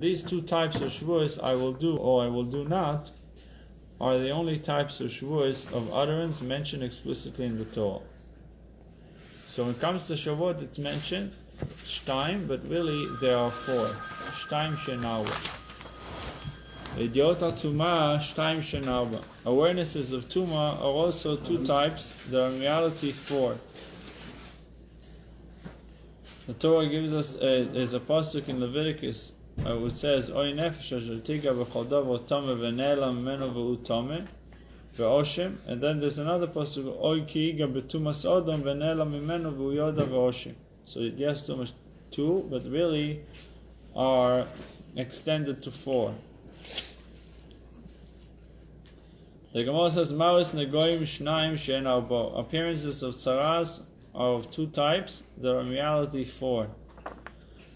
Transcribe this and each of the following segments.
These two types of Shavuos, I will do or I will do not, are the only types of Shavuos of utterance mentioned explicitly in the Torah. So when it comes to Shavuot, it's mentioned Shtaim, but really there are four. Shtaim Shenarba. Idiot Tuma, Shtaim Shenarba. Awarenesses of Tuma are also two types. There are in reality four. The Torah gives us there's a pasuk in Leviticus which says, "Oy nefesh asher tiga b'chol davar tameh v'ne'ela mimeno v'hu tameh v'oshem," and then there's another pasuk, "Oy ki iga b'tumas odom v'ne'ela mimeno v'hu yoda v'oshem." So yes, two, but really are extended to four. The Gemara says, "Maris negoim shnaim she'en arba." Appearances of tzaras are of two types. There are in reality four.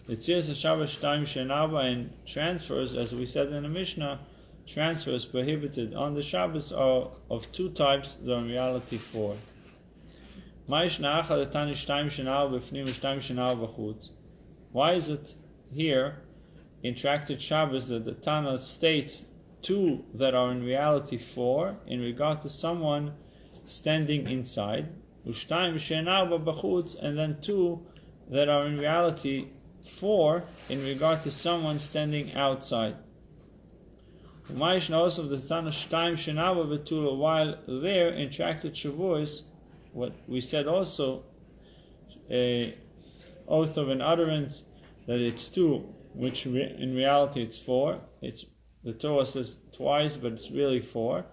Yetzias HaShabbos Shtaim She'en Arba, and transfers, as we said in the Mishnah, transfers prohibited on the Shabbos are of two types. There are in reality four. Why is it here in Tractate Shabbos that the Tana states two that are in reality four in regard to someone standing inside, and then two that are in reality four in regard to someone standing outside? While there in Tractate Shavuos, what we said also, a oath of an utterance that it's two, which in reality it's four. It's the Torah says twice, but it's really four.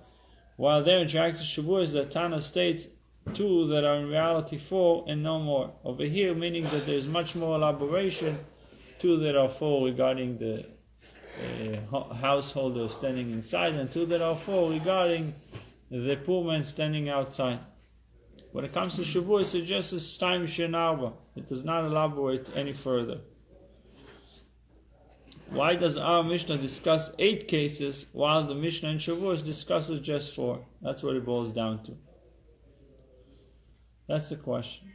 While there in Tractate Shavuos, the Tana states two that are in reality four and no more. Over here, meaning that there is much more elaboration. Two that are four regarding the householder standing inside, and two that are four regarding the poor man standing outside. When it comes to Shavuot, it suggests Shtaim She'en Arba. It does not elaborate any further. Why does our Mishnah discuss 8 cases while the Mishnah in Shavuot discusses just 4? That's what it boils down to. That's the question.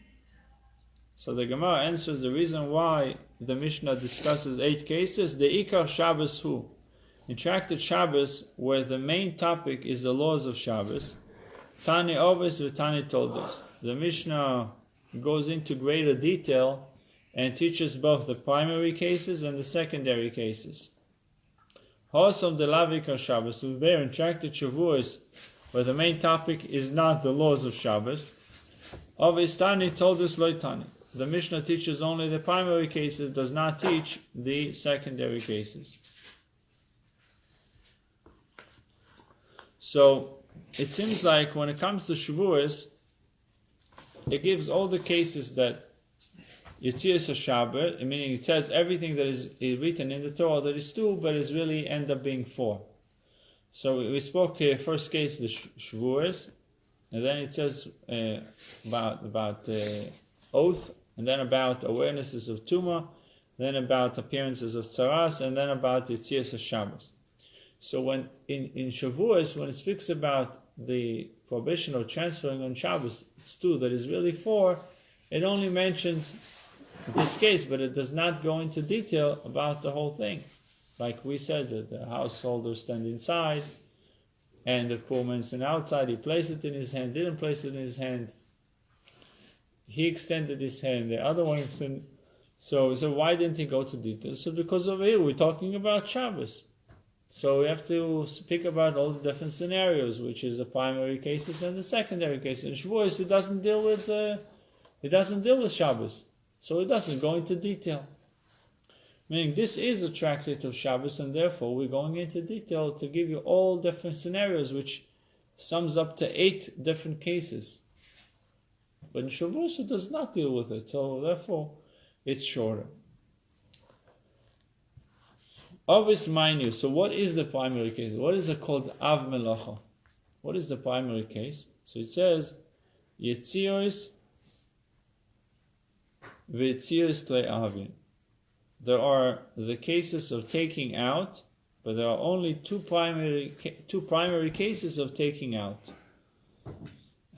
So the Gemara answers the reason why the Mishnah discusses 8 cases. The Ikar Shabbos Hu. In Tractate Shabbos, where the main topic is the laws of Shabbos, Tani Ovis v'Tani Toldos. The Mishnah goes into greater detail and teaches both the primary cases and the secondary cases. Hosom de Lavikar Shabbos, who's there in Tractate Shavuos, where the main topic is not the laws of Shabbos. Ovis Tani Toldos Loitani. The Mishnah teaches only the primary cases, does not teach the secondary cases. So it seems like when it comes to Shavuos, it gives all the cases that Yetzias HaShabbos, meaning it says everything that is written in the Torah that is two, but is really end up being four. So we spoke first case the Shavuos, and then it says about oath, and then about awarenesses of Tuma, then about appearances of Tzaras, and then about Yetzias HaShabbos. So when in Shavuos, when it speaks about the prohibition of transferring on Shabbos, it's two, that is really four, it only mentions this case, but it does not go into detail about the whole thing. Like we said, that the householder stand inside, and the poor man stand outside, he placed it in his hand, didn't place it in his hand, he extended his hand, the other one extended. So why didn't he go to detail? So because over here we're talking about Shabbos. So we have to speak about all the different scenarios, which is the primary cases and the secondary cases. In Shavuos, it doesn't deal with Shabbos, so it doesn't go into detail. Meaning this is a tractate of Shabbos, and therefore we're going into detail to give you all different scenarios, which sums up to 8 different cases. But in Shavuos, it does not deal with it, so therefore it's shorter. Obvious minus. So what is the primary case? What is it called Av Melacha? What is the primary case? So it says Yetzios v'Yetzios Trei Avin. There are the cases of taking out, but there are only two primary cases of taking out.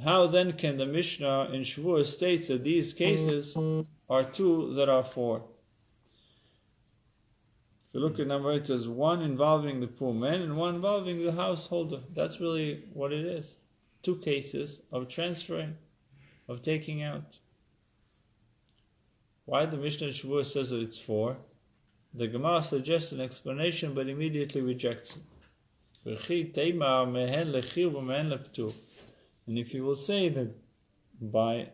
How then can the Mishnah in Shavuot states that these cases are two that are four? you look at number 8, it says one involving the poor man and one involving the householder. That's really what it is. 2 cases of transferring, of taking out. Why the Mishnah Shavua says that it's 4? The Gemara suggests an explanation but immediately rejects it. And if you will say that by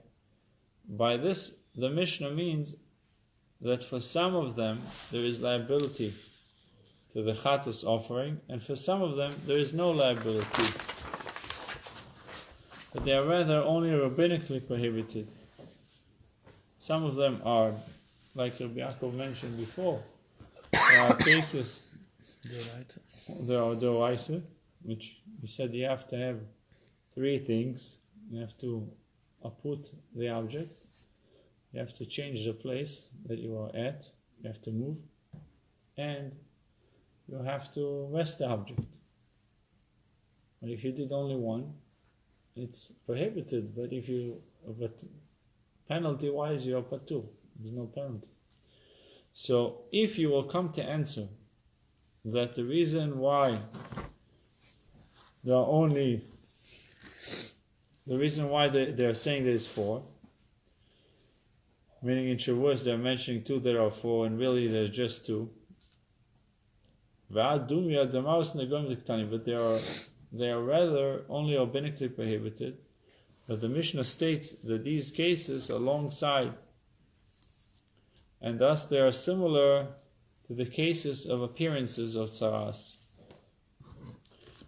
this, the Mishnah means that for some of them there is liability to the Chatas offering, and for some of them there is no liability. But they are rather only rabbinically prohibited. Some of them are, like Rabbi Yaakov mentioned before, there are cases, there are doraisa, which we said you have to have 3 things. You have to uproot the object, you have to change the place that you are at, you have to move, and you have to rest the object. But if you did only one, it's prohibited, but penalty-wise you are patur. There's no penalty. So if you will come to answer that the reason why they're saying there is 4, meaning in Shavuos they're mentioning 2 there are 4, and really there's just 2. But they are rather only rabbinically prohibited. But the Mishnah states that these cases alongside, and thus they are similar to the cases of appearances of tzaras.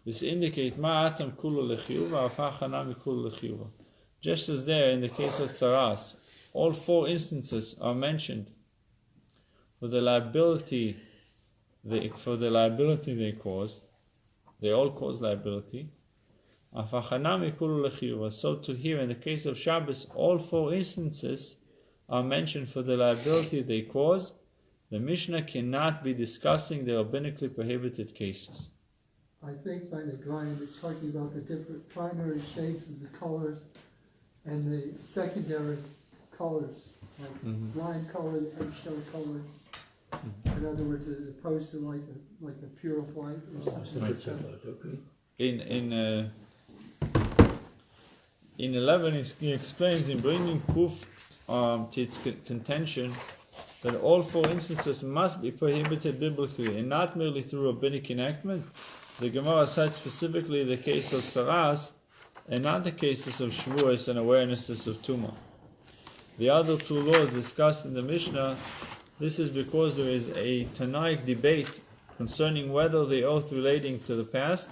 This indicates ma'atam kulu lechiyuva, afachanami kulu lechiyuva. Just as there in the case of tzaras, all 4 instances are mentioned for the liability they cause. They all cause liability. So to here in the case of Shabbos, all 4 instances are mentioned for the liability they cause. The Mishnah cannot be discussing the rabbinically prohibited cases. I think by the drawing it's talking about the different primary shades of the colors and the secondary colors, like blind color, the eggshell color. In other words, as opposed to like a pure white or something. In 11, he explains in bringing proof to its contention that all 4 instances must be prohibited biblically and not merely through rabbinic enactment. The Gemara cites specifically the case of tzaras and not the cases of shvuos and awarenesses of tumah. The other 2 laws discussed in the Mishnah, this is because there is a Tanaic debate concerning whether the oath relating to the past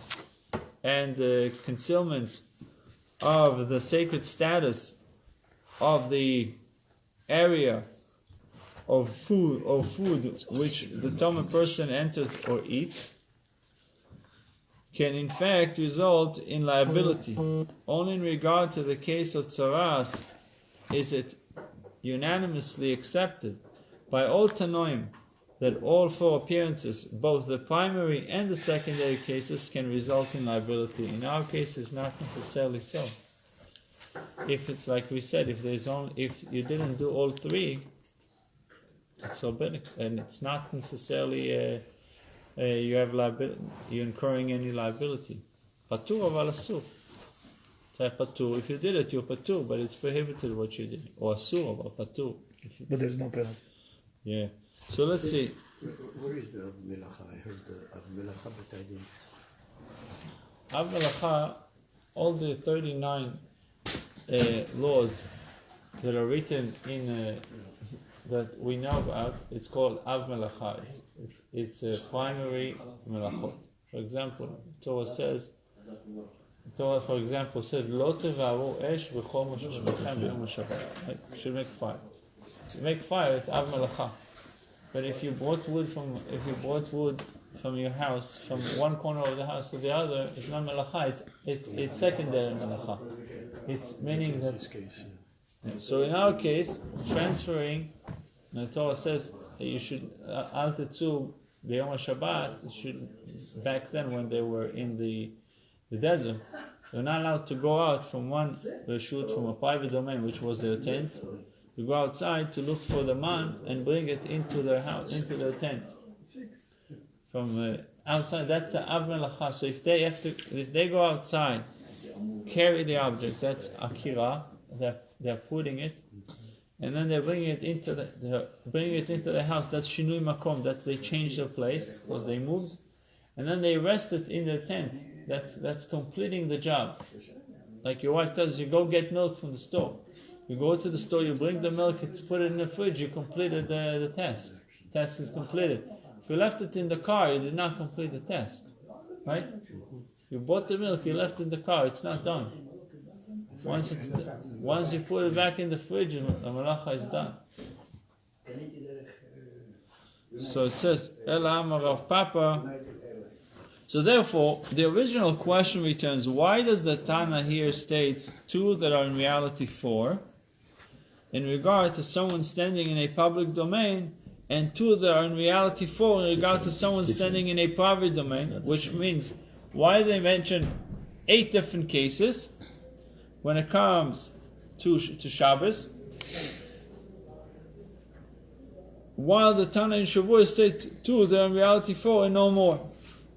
and the concealment of the sacred status of the area of food which the Toma person enters or eats can in fact result in liability. Only in regard to the case of tzaras is it unanimously accepted by all Tanoim that all 4 appearances, both the primary and the secondary cases, can result in liability. In our case, it's not necessarily so. If it's like we said, if you didn't do all 3, it's rabbinic, and it's not necessarily you're incurring any liability. Patur aval asur. Patur. If you did it, you're patur, but it's prohibited what you did. Or asur or patur. But there's no penalty. Yeah. So let's see. Where is the Av Melacha? I heard the Av Melacha, but I didn't. Av Melacha, all the 39 laws that are written in that we know about, it's called Av Melacha. It's a primary melachot. For example, Torah says, Lo tevaru esh b'chol mashmechem b'yom HaShabbat. You should make fire. To make fire, it's Av Melacha. But if you brought wood from your house, from one corner of the house to the other, it's not Melacha. It's secondary Melacha. It's meaning that. So in our case, transferring, the Torah says that you should al tetzu b'yom HaShabbat. Should back then when they were in the desert, they were not allowed to go out from one reshut, from a private domain, which was their tent, to go outside to look for the man and bring it into their house, into their tent. from outside. That's the av melacha. So if they go outside, carry the object, that's akira. They're putting it, and then they're bringing it into the house. That's shinui makom. That's they changed their place because they moved, and then they rest it in their tent. That's completing the job. Like your wife tells you, go get milk from the store. You go to the store, you bring the milk, it's put it in the fridge. You completed the task. The task is completed. If you left it in the car, you did not complete the task, right? You bought the milk, you left it in the car. It's not done. Once you put it back in the fridge, the malacha is done. So it says, El Amar Rav Papa. So therefore, the original question returns, why does the Tana here states two that are in reality four, in regard to someone standing in a public domain, and two that are in reality four in regard to someone standing in a private domain, which means, why they mention 8 different cases when it comes to Shabbos, while the Tana in Shavuot states two that are in reality four and no more.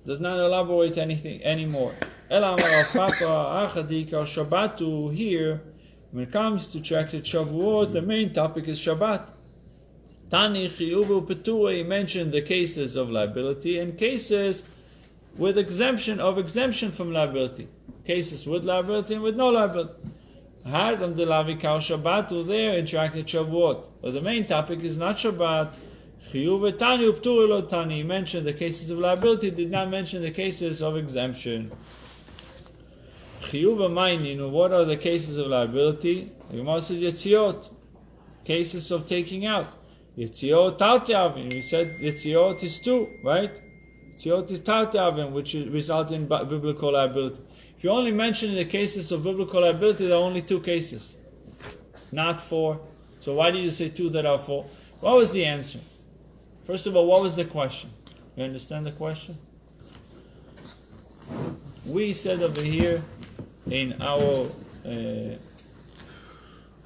Does not elaborate anything anymore. Ela Amar Rav Papa Achadika Shabbatu. Here, when it comes to tractate Shavuot, the main topic is Shabbat. Tani Chiyuvu Petua. He mentioned the cases of liability and cases with exemption from liability. Cases with liability and with no liability. Hadam de Lavikal Shabbatu. There in tractate Shavuot, but the main topic is not Shabbat. He mentioned the cases of liability, did not mention the cases of exemption. What are the cases of liability? The Gemara says Yetziot, cases of taking out. Yetziot Tarteavin. We said Yetziot is 2, right? Yetziot is Tarteavin, which result in biblical liability. If you only mention the cases of biblical liability, there are only 2 cases, not 4. So why did you say 2 that are 4? What was the answer? First of all, what was the question? You understand the question? We said over here in our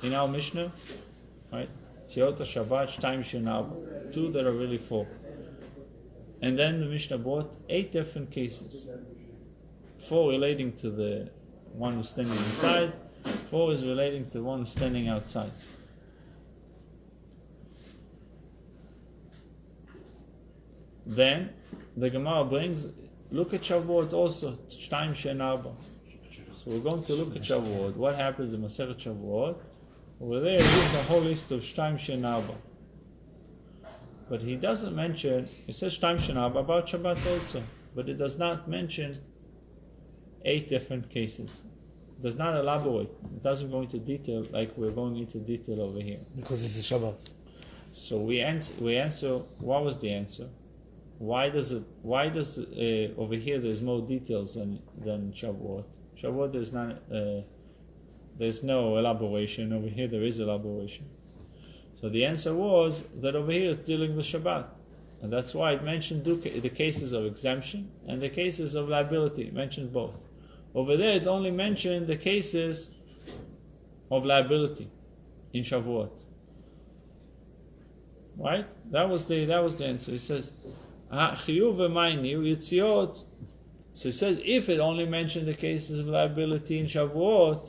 Mishnah, right? Tziota Shabbat, Shtaim Shenab, 2 that are really 4. And then the Mishnah brought 8 different cases. 4 relating to the one who's standing inside, 4 is relating to the one who's standing outside. Then the Gemara brings, look at Shavuot also, Shtaim Shen Arba. So we're going to look at Shavuot. What happens in Masechet Shavuot? Over there, he gives a whole list of Shtaim Shen Arba. But he doesn't mention, it says Shtaim Shen Arba about Shabbat also, but it does not mention 8 different cases. It does not elaborate. It doesn't go into detail like we're going into detail over here. Because it's a Shabbat. So we answer, what was the answer? Why does over here there's more details than Shavuot? Shavuot there's no elaboration. Over here there is elaboration. So the answer was that over here it's dealing with Shabbat, and that's why it mentioned the cases of exemption and the cases of liability. It mentioned both. Over there it only mentioned the cases of liability in Shavuot. Right? That was the answer. He says. So he says, if it only mentioned the cases of liability in Shavuot,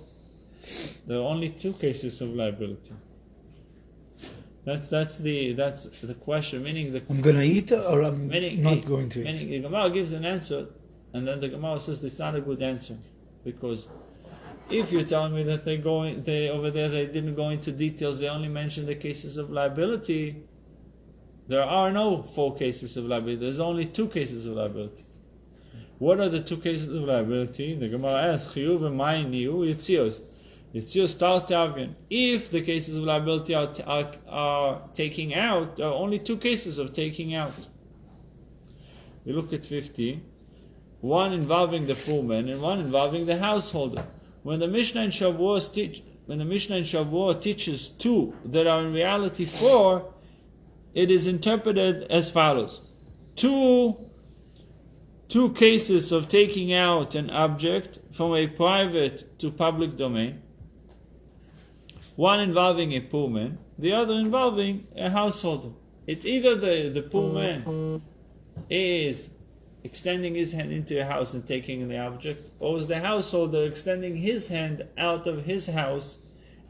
there are only 2 cases of liability. That's the question. Meaning I'm going to eat or I'm not going to eat. Meaning the Gemara gives an answer, and then the Gemara says it's not a good answer, because if you're telling me that they over there they didn't go into details, they only mentioned the cases of liability. There are no 4 cases of liability. There's only 2 cases of liability. What are the 2 cases of liability? The Gemara asks, Chiyuv and Ma'iniu, Yitzios. Yitzios Tartavian. If the cases of liability are taking out, there are only 2 cases of taking out. We look at 50. One involving the poor man and one involving the householder. When the Mishnah in Shavuot teaches 2 that are in reality 4, it is interpreted as follows: two cases of taking out an object from a private to public domain, one involving a poor man, the other involving a householder. It's either the poor man is extending his hand into a house and taking the object, or is the householder extending his hand out of his house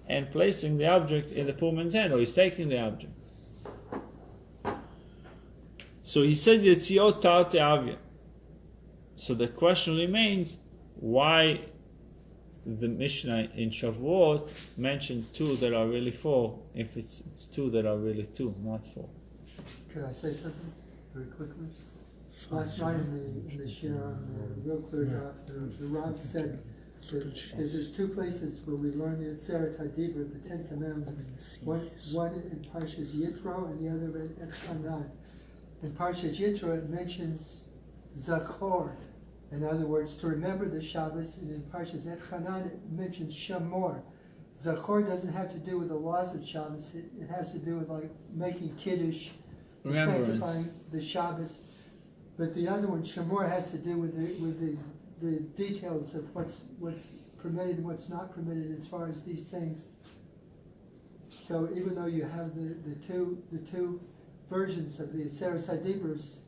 and placing the object in the poor man's hand, or he's taking the object? So he says Yetziot Tarte Avya. So the question remains, why the Mishnah in Shavuot mentioned two that are really four, if it's two that are really two, not four. Could I say something very quickly? Last night in the Shir, real clear draft, the Rav said that there's two places where we learn the Seret HaDibra, the Ten Commandments. One in Parshas Yitro and the other in Elchanan. In Parshas Yitro it mentions Zachor, in other words, to remember the Shabbos, and in Parshas Elchanan it mentions Shamor. Zachor doesn't have to do with the laws of Shabbos, it has to do with like making Kiddush, sanctifying the Shabbos. But the other one, Shamor, has to do with the details of what's permitted and what's not permitted as far as these things. So even though you have the two versions of the Aseret HaDibros,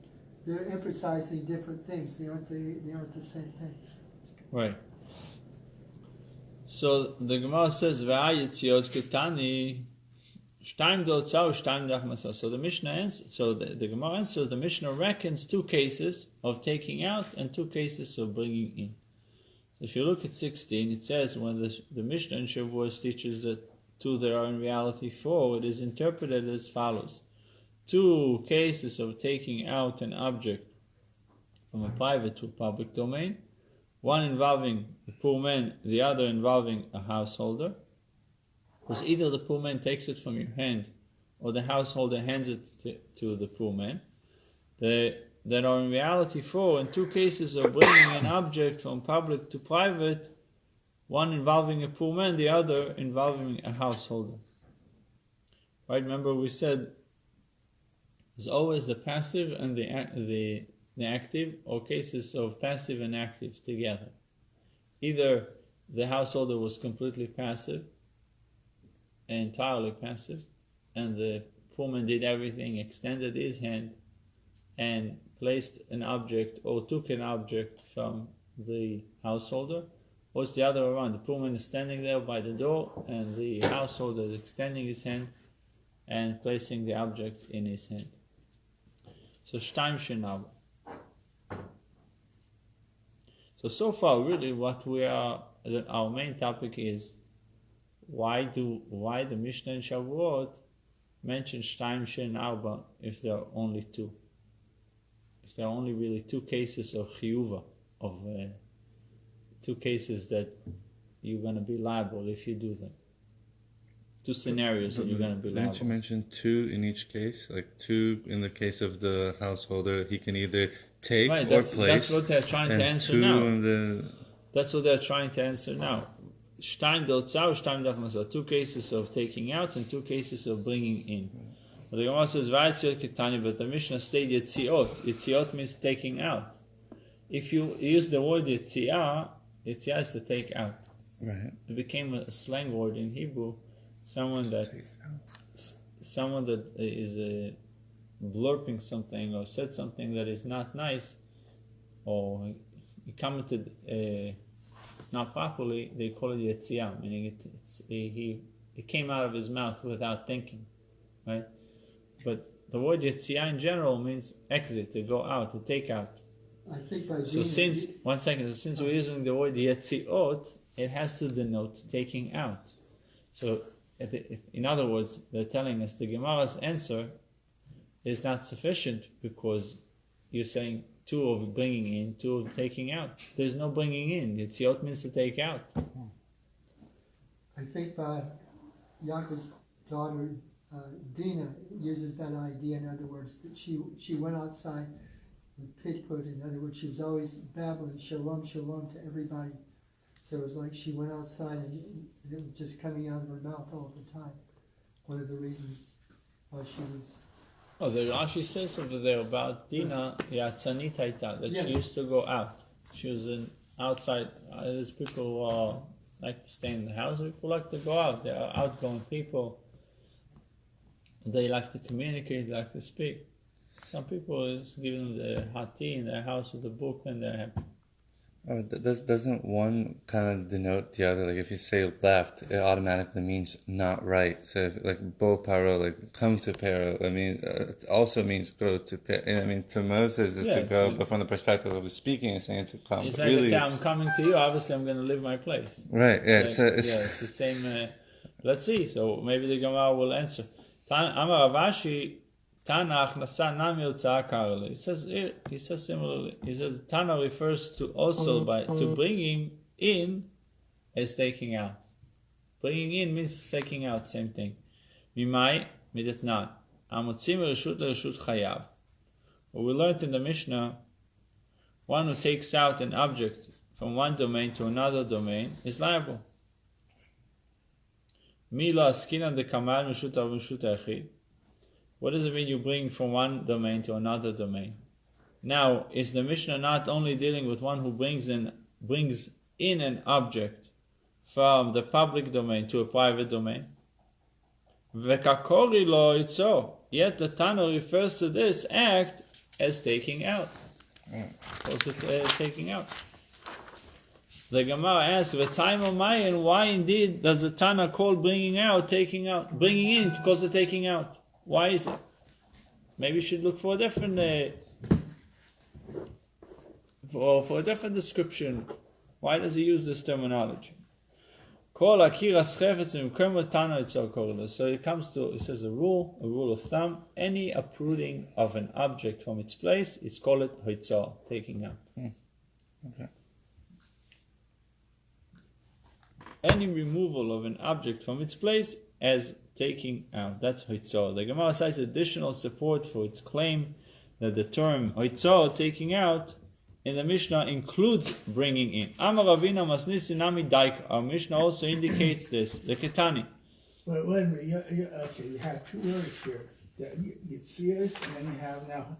they're emphasizing different things. They aren't the same thing. Right. So the Gemara says, "V'ayitziot ketani." So the Mishnah answers, so the Gemara answers, the Mishnah reckons two cases of taking out and two cases of bringing in. So if you look at 16, it says when the Mishnah in Shavuos teaches that two there are in reality four, it is interpreted as follows. Two cases of taking out an object from a private to a public domain, one involving the poor man, the other involving a householder. Because either the poor man takes it from your hand or the householder hands it to the poor man. There are in reality four, in two cases of bringing an object from public to private, one involving a poor man, the other involving a householder. Right? Remember we said there's always the passive and the active, or cases of passive and active together. Either the householder was completely passive, entirely passive, and the poor man did everything, extended his hand and placed an object or took an object from the householder, or it's the other way around. The poor man is standing there by the door and the householder is extending his hand and placing the object in his hand. So Shtaim Shenab. So far really what our main topic is, why the Mishnah in Shavuot mentions Shtaim Shen Arba if there are only two? If there are only really two cases of Chiyuva, of two cases that you're going to be liable if you do them. Two scenarios that you're going to be liable. Didn't you mention two in each case? Like two in the case of the householder, he can either take or place. That's what they're trying to answer now. That's what they're trying to answer now. Two cases of taking out and two cases of bringing in. But the Gemara says, but the Mishnah stated Yetziot. Yetziot means taking out. If you use the word Yetziah, Yetziah is to take out. Right. It became a slang word in Hebrew. Someone that is blurping something or said something that is not nice, or he commented not properly, they call it Yetziah, meaning it came out of his mouth without thinking, right? But the word Yetziah in general means exit, to go out, to take out. I think by since we're using the word Yetziot, it has to denote taking out. So in other words, they're telling us the Gemara's answer is not sufficient because you're saying two of bringing in, two of taking out. There's no bringing in. Yetziot means to take out. I think Yaakov's daughter Dina uses that idea. In other words, that she went outside with pit-put. In other words, she was always babbling shalom, shalom to everybody. So it was like she went outside and it was just coming out of her mouth all the time. One of the reasons why she was... Oh, the Rashi says over there about Dina, Yatzanit Haita, that yes. She used to go out. She was outside. There's people who like to stay in the house. People like to go out. They are outgoing people. They like to communicate, they like to speak. Some people is giving them the hot tea in their house with a book and they're happy. Doesn't one kind of denote the other? Like if you say left, it automatically means not right. So if, like bo paro, like come to paro, I mean, it also means go to paro. I mean, to Moses is to go, but from the perspective of the speaking, it's saying to come. It's But like really, to say, I'm coming to you, obviously I'm going to leave my place. right, yeah. It's it's the same. Let's see, so maybe the Gemara will answer. Amar Ravashi, Tanach nasa nami utzah karli. He says similarly. He says Tana refers to also to bringing in as taking out. Bringing in means taking out, same thing. Mimai midetnan. Amotzim reshut lereshut chayav. What we learned in the Mishnah, one who takes out an object from one domain to another domain is liable. Mila askinan de kamal meshut av meshut echid. What does it mean you bring from one domain to another domain? Now, is the Mishnah not only dealing with one who brings in an object from the public domain to a private domain? Vekakori lo itzo. Yet the Tana refers to this act as taking out. Taking out. The Gemara asks, "V'taimo mayin? Why indeed does the Tana call bringing out, taking out, bringing in because of taking out? Why is it? Maybe you should look for a different for a different description. Why does he use this terminology? So it comes to, it says a rule of thumb, any uprooting of an object from its place is called hoitzah, taking out. Okay. Any removal of an object from its place as taking out. That's hoitzah. The Gemara cites additional support for its claim that the term hoitzah, taking out, in the Mishnah includes bringing in. Amar Ravina masnisi nami daik. Our Mishnah also indicates this. The Ketani. Wait a minute. Okay, you have two words here. Yitzias, and then you have now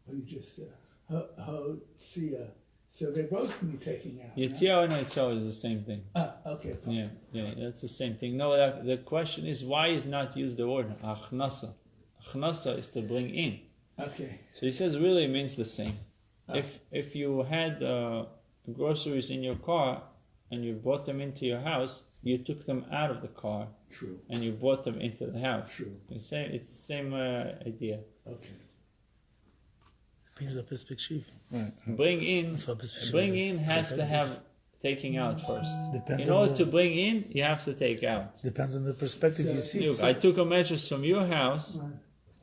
what you just said, tzia. So they both can be taking out. Yitzia and hoitzah is the same thing. Okay. Yeah, that's the same thing. No, the question is why is not used the word achnasa? Achnasa is to bring in. Okay. So he says really it means the same. If you had groceries in your car and you brought them into your house, you took them out of the car. True. And you brought them into the house. True. It's the same idea. Okay. Right. Bring in has to have taking out first. Depends in order to bring in, you have to take out. Depends on the perspective you see. Look, I took a mattress from your house,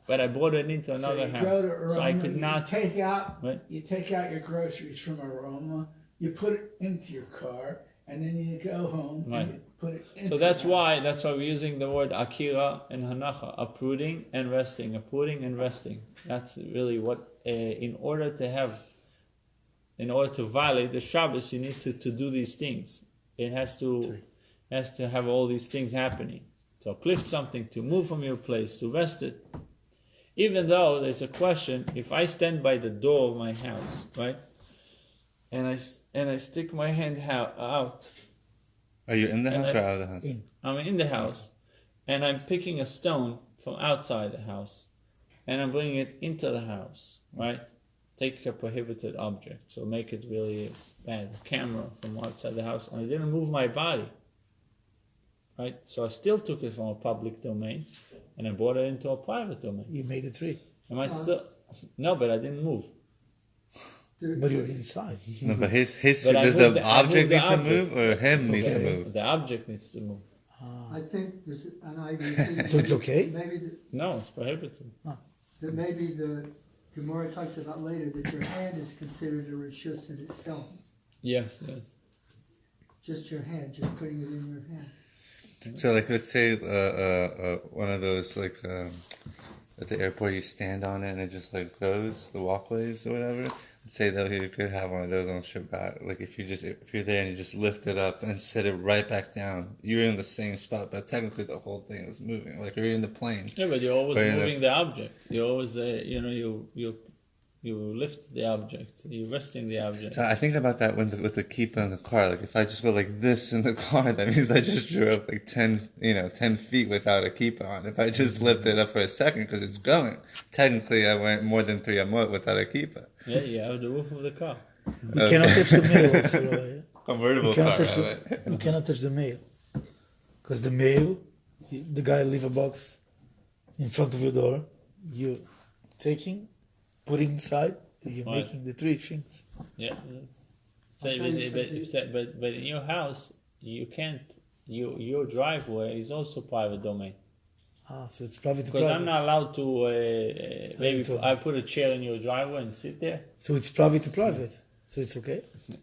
but I brought it into another house, so I could not take out. Right? You take out your groceries from Aroma. You put it into your car, and then you go home and you put it into. So that's why we're using the word akira and hanacha, uprooting and resting, uprooting and resting. That's really what. In order to violate the Shabbos, you need to do these things. It has to have all these things happening. To uplift something, to move from your place, to rest it. Even though there's a question, if I stand by the door of my house, right, and I stick my hand out. Are you in the house or out of the house? I'm in the house, and I'm picking a stone from outside the house, and I'm bringing it into the house. Right? Take a prohibited object, so make it really bad. A camera from outside the house, and I didn't move my body. Right? So I still took it from a public domain, and I brought it into a private domain. You made it three. Am I still? No, but I didn't move. But you're inside. No, but his But does the object need to move or him need to move? The object needs to move. I think there's an idea. So it's okay? No, it's prohibited. That maybe the Gemara talks about later that your hand is considered a rishus in itself. Yes. Just your hand, just putting it in your hand. So, like, let's say one of those, like, at the airport, you stand on it and it just, like, goes, the walkways or whatever. Let's say that you could have one of those on Shabbat. Like, if you're there and you just lift it up and set it right back down, you're in the same spot, but technically the whole thing is moving. Like, you're in the plane. Yeah, but you're always moving the object. You're always, you You lift the object. You're resting the object. So I think about that with the keeper in the car. Like if I just go like this in the car, that means I just drove like 10 feet without a keeper on. If I just lift it up for a second because it's going, technically I went more than 3 amot without a keeper. Yeah, you have the roof of the car. You cannot touch the mail also, yeah? Convertible You cannot car. touch you cannot touch the mail. Because the mail, the guy leave a box in front of your door, you taking, putting inside, you're Right. making the 3 things. Yeah. So, I'll tell you something. but in your house, you can't. Your driveway is also private domain. So it's private to Because private. I'm not allowed to. Maybe told me. I put a chair in your driveway and sit there. So it's private to private. So it's okay.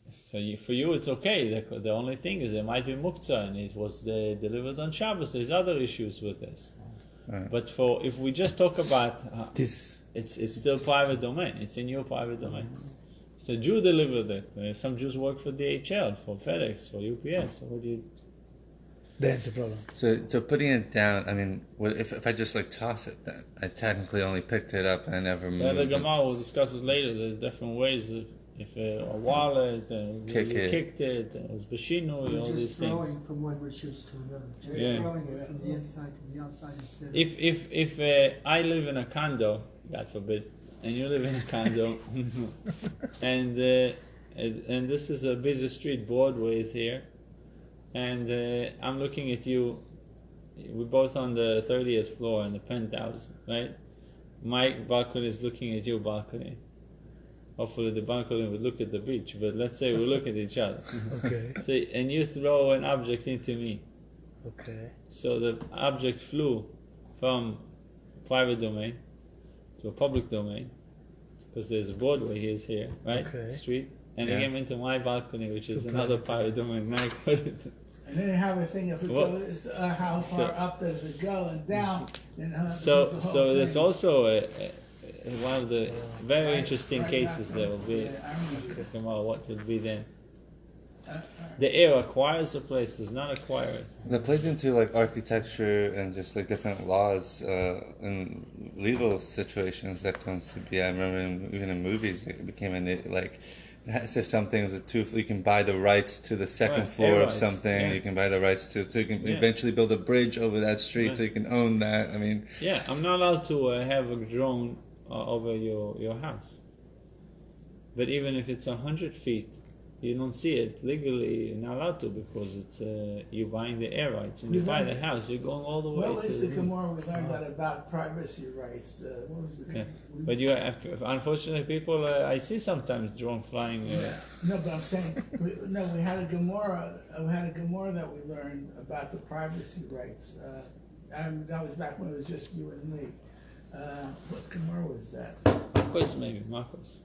So for you, it's okay. The only thing is there might be muktzah and it was delivered on Shabbos. There's other issues with this. Right. But if we just talk about This. it's still private domain. It's in your private domain. So Jew delivered it. Some Jews work for DHL, for FedEx, for UPS. So what do you? That's the problem. So putting it down, I mean, if I just like toss it, then I technically only picked it up and I never moved Yeah, the it. Gemara will discuss it later. There's different ways. If a wallet, you kicked it, it was bashinu, We're all just these throwing things. from one rishus to another. Just Yeah. throwing it from the inside to the outside instead of... If I live in a condo, God forbid, and you live in a condo, and this is a busy street, Broadway is here, and I'm looking at you. We're both on the 30th floor in the penthouse, right? My balcony is looking at your balcony. Hopefully the balcony would look at the beach, but let's say we look at each other. Okay. So, and you throw an object into me. Okay. So the object flew from private domain to a public domain, because there's a Broadway here, right? Okay. Street. And Yeah. it came into my balcony, which is To another private. private domain. Now I put it. And then have a thing if it Well, goes how far so- up does it go and down. Then So the whole that's thing. also one of the very Right- interesting right cases now- there will be. Yeah, I remember. Tomorrow, what would be then? Uh, The heir acquires the place, does not acquire it. That plays into like architecture and just like different laws in legal situations that comes to be. I remember even in movies it became like as if something's you can buy the rights to the second Right, floor air of rights, something. yeah. You can buy the rights to. So you can Yeah. eventually build a bridge over that street, Right. so you can own that. I mean, Yeah, I'm not allowed to have a drone over your house. But even if it's 100 feet, you don't see it legally. You're not allowed to because it's you're buying the air rights. When you buy the house, you're going all the way What was to. the Gemara we learned that about privacy rights? What was the Yeah. But you, unfortunately, people I see sometimes drone flying. No, but I'm saying we had a Gemara. We had a Gemara that we learned about the privacy rights. And that was back when it was just you and me. What Gemara was that? Marcos, maybe Marcos.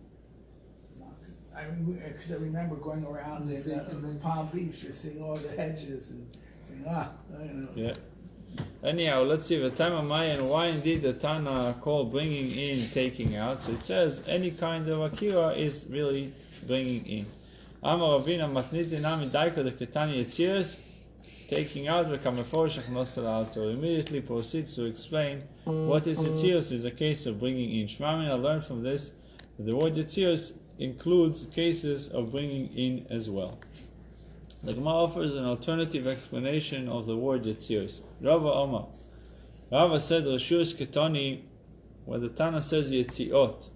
Because I remember going around in Palm Beach and seeing all the hedges and saying, I don't know. Yeah. Anyhow, let's see the time of Mayan. Why indeed the Tana call bringing in, taking out? So it says any kind of akira is really bringing in. Amar Ravina matniti nami daika the ketani yetziras, taking out the kameforish achnosel auto. Immediately proceeds to explain what is yetziras is a case of bringing in. Shmamin, I learned from this that the word yetziras includes cases of bringing in as well. The Gemara offers an alternative explanation of the word Yetzios. Rava Omar. Rava said Reshus Ketani, where the Tana says Yetziot,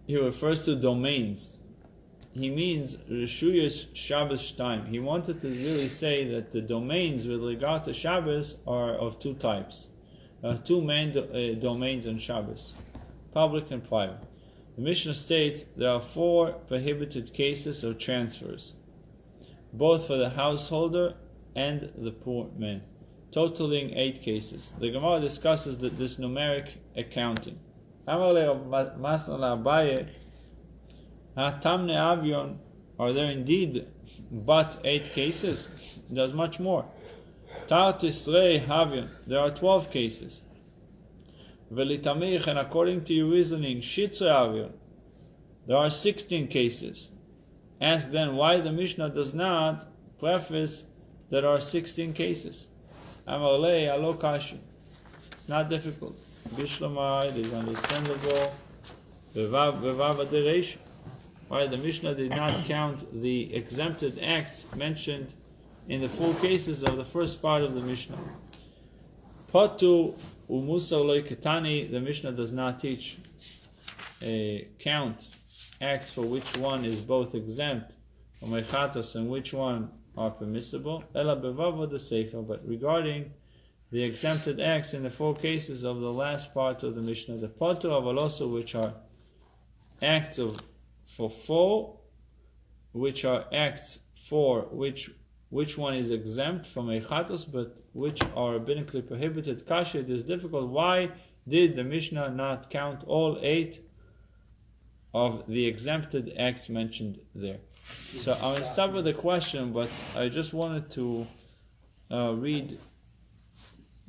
he refers to domains. He means Reshuyas Shabbos time. He wanted to really say that the domains with regard to Shabbos are of two types. There are two main domains on Shabbos, public and private. The Mishnah states there are 4 prohibited cases of transfers, both for the householder and the poor man, totaling 8 cases. The Gemara discusses this numeric accounting. Are there indeed but 8 cases? There's much more. There are 12 cases. And according to your reasoning, there are 16 cases. Ask then why the Mishnah does not preface there are 16 cases. It's not difficult. Bishlamai is understandable. Bevav Aderesh. Why the Mishnah did not count the exempted acts mentioned in the 4 cases of the first part of the Mishnah. Potu Umusa Loi Ketani, the Mishnah does not teach a count acts for which one is both exempt from Mechatos and which one are permissible. Ela Bevava the Sefer, but regarding the exempted acts in the 4 cases of the last part of the Mishnah, the Potu Avaloso, which are acts for 4, which are acts for which one is exempt from Eichatos, but which are rabbinically prohibited. Kasha, it is difficult. Why did the Mishnah not count all 8 of the exempted acts mentioned there? So I'm going to start with the question, but I just wanted to read.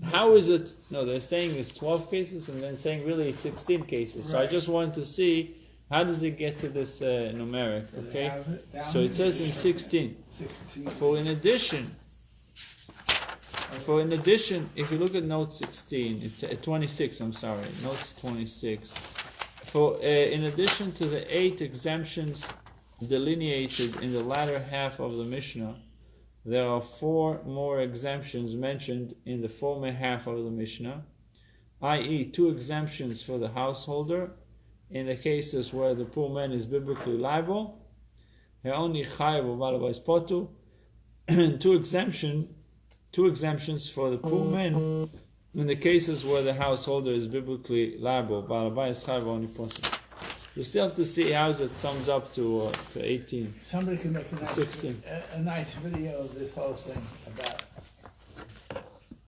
How is it? No, they're saying it's 12 cases, and then saying really it's 16 cases. So I just wanted to see how does it get to this numeric, okay? So it says in 16. For in addition, if you look at note 16, it's 26, I'm sorry, notes 26. For in addition to the 8 exemptions delineated in the latter half of the Mishnah, there are 4 more exemptions mentioned in the former half of the Mishnah, i.e. 2 exemptions for the householder, in the cases where the poor man is biblically liable, only chayav or balabais potu, and 2 exemptions for the poor man in the cases where the householder is biblically liable, balabais chayav only potu. You still have to see how it sums up to 18. Somebody can make a nice 16. A nice video of this whole thing about